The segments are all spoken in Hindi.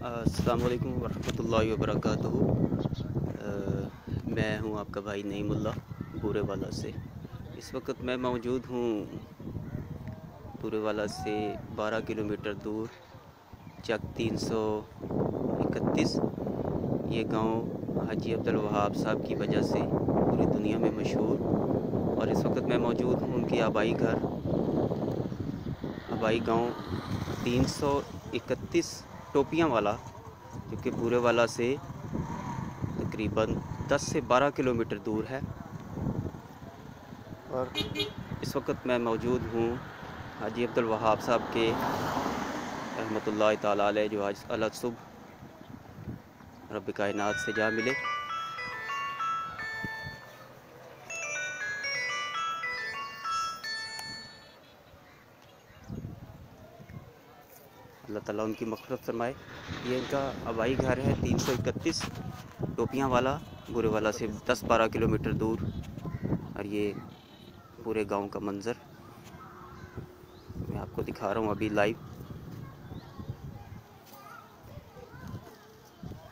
अस्सलाम वालेकुम वरहमतुल्लाहि वबरकातुहू। मैं हूं आपका भाई नईमुल्ला बूरेवाला से। इस वक्त मैं मौजूद हूं बूरेवाला से 12 किलोमीटर दूर चक 331। ये गांव हाजी अब्दुल वहाब साहब की वजह से पूरी दुनिया में मशहूर। और इस वक्त मैं मौजूद हूं उनकी आबाई गांव 331 टोपियां वाला, जो कि बूरेवाला से तकरीबन 10 से 12 किलोमीटर दूर है। और इस वक्त मैं मौजूद हूँ हाजी अब्दुल वहाब साहब के रहमतुल्लाह ताला अलैह, जो आज अल सुबह रब कायनात से जा मिले। अल्लाह ताला उनकी मग़फ़िरत फरमाए। ये इनका आबाई घर है 331 टोपियां वाला, बूरेवाला से 10-12 किलोमीटर दूर। और ये पूरे गांव का मंज़र मैं आपको दिखा रहा हूँ अभी लाइव।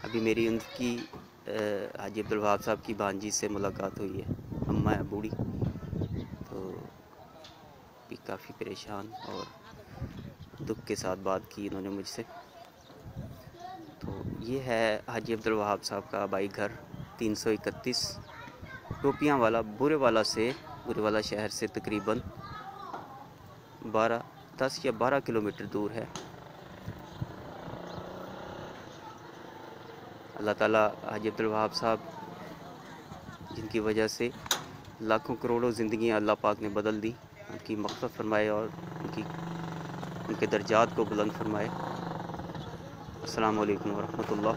अभी मेरी उनकी हाजी अब्दुल वहाब साहब की भांजी से मुलाकात हुई है, अम्मा है बूढ़ी, तो भी काफ़ी परेशान और दुख के साथ बात की इन्होंने मुझसे। तो ये है हाजी अब्दुल वहाब साहब का आबाई घर 331 टोपियां वाला, बूरेवाला शहर से तकरीबन 10 या 12 किलोमीटर दूर है। अल्लाह ताला हाजी अब्दुल वहाब साहब, जिनकी वजह से लाखों करोड़ों ज़िंदगियां अल्लाह पाक ने बदल दी, उनकी मग़फ़िरत फरमाए और उनके दर्जात को बुलंद फरमाए। अस्सलामु अलैकुम वरहमतुल्लाह।